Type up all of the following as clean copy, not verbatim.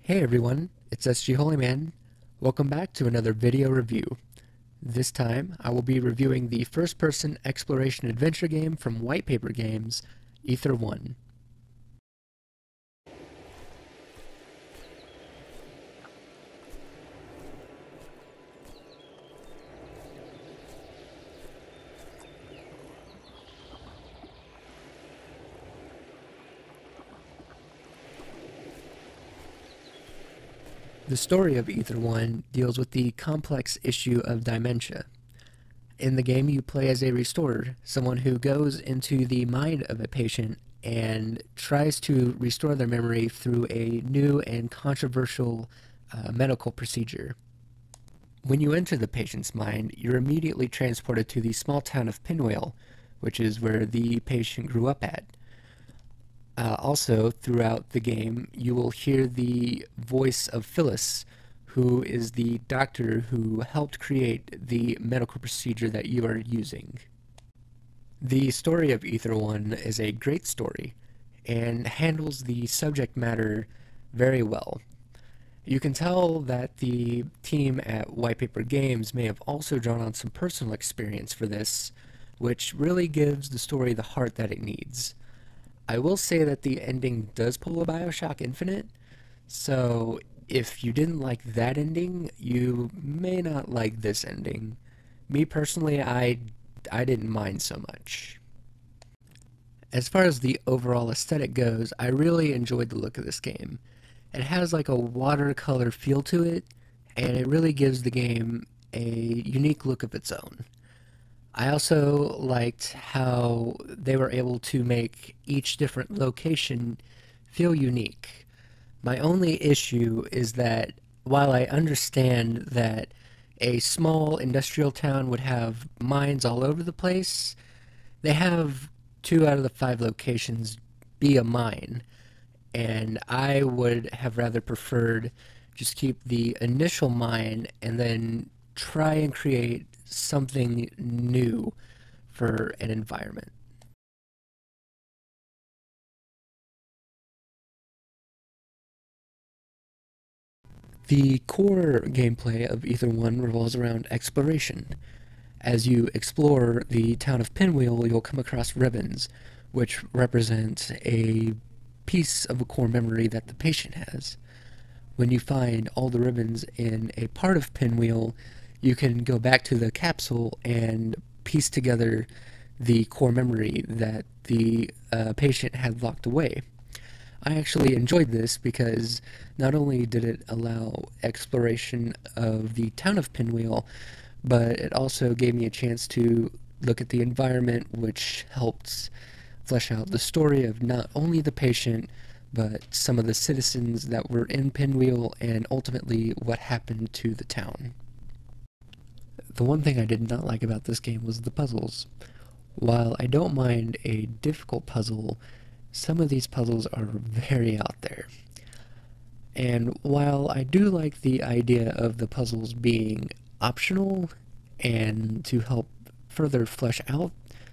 Hey everyone, it's SG Holyman. Welcome back to another video review. This time, I will be reviewing the first-person exploration adventure game from White Paper Games, Ether 1. The story of Ether 1 deals with the complex issue of dementia. In the game, you play as a restorer, someone who goes into the mind of a patient and tries to restore their memory through a new and controversial medical procedure. When you enter the patient's mind, you're immediately transported to the small town of Pinwheel, which is where the patient grew up at. Also, throughout the game, you will hear the voice of Phyllis, who is the doctor who helped create the medical procedure that you are using. The story of Ether 1 is a great story and handles the subject matter very well. You can tell that the team at White Paper Games may have also drawn on some personal experience for this, which really gives the story the heart that it needs. I will say that the ending does pull a Bioshock Infinite, so if you didn't like that ending, you may not like this ending. Me personally, I didn't mind so much. As far as the overall aesthetic goes, I really enjoyed the look of this game. It has like a watercolor feel to it, and it really gives the game a unique look of its own. I also liked how they were able to make each different location feel unique. My only issue is that while I understand that a small industrial town would have mines all over the place, they have 2 out of the 5 locations be a mine, and I would have rather preferred just keep the initial mine and then try and create something new for an environment. The core gameplay of Ether 1 revolves around exploration. As you explore the town of Pinwheel, you'll come across ribbons, which represent a piece of a core memory that the patient has. When you find all the ribbons in a part of Pinwheel, you can go back to the capsule and piece together the core memory that the patient had locked away. I actually enjoyed this because not only did it allow exploration of the town of Pinwheel, but it also gave me a chance to look at the environment, which helped flesh out the story of not only the patient, but some of the citizens that were in Pinwheel and ultimately what happened to the town. The one thing I did not like about this game was the puzzles. While I don't mind a difficult puzzle, some of these puzzles are very out there. And while I do like the idea of the puzzles being optional and to help further flesh out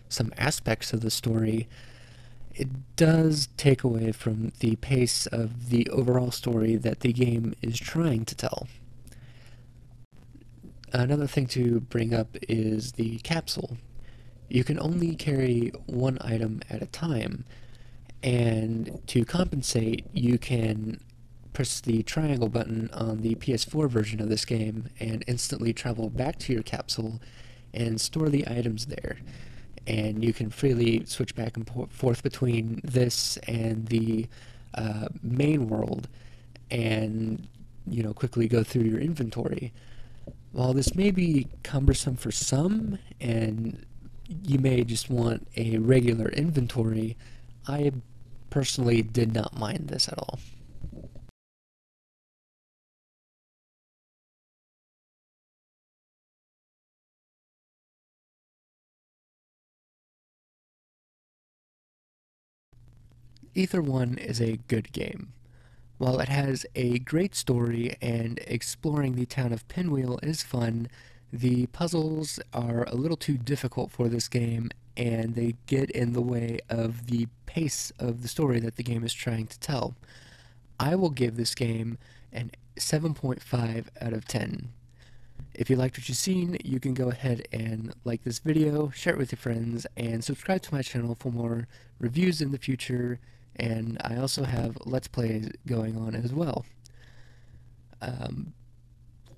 some aspects of the story, it does take away from the pace of the overall story that the game is trying to tell. Another thing to bring up is the capsule. You can only carry one item at a time, and to compensate, you can press the triangle button on the PS4 version of this game and instantly travel back to your capsule and store the items there. And you can freely switch back and forth between this and the main world and, quickly go through your inventory. While this may be cumbersome for some, and you may just want a regular inventory, I personally did not mind this at all. Ether 1 is a good game. While it has a great story and exploring the town of Pinwheel is fun, the puzzles are a little too difficult for this game and they get in the way of the pace of the story that the game is trying to tell. I will give this game an 7.5 out of 10. If you liked what you've seen, you can go ahead and like this video, share it with your friends, and subscribe to my channel for more reviews in the future, and I also have Let's Plays going on as well.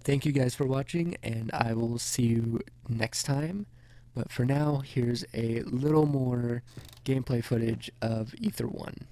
Thank you guys for watching, and I will see you next time. But for now, here's a little more gameplay footage of Ether 1.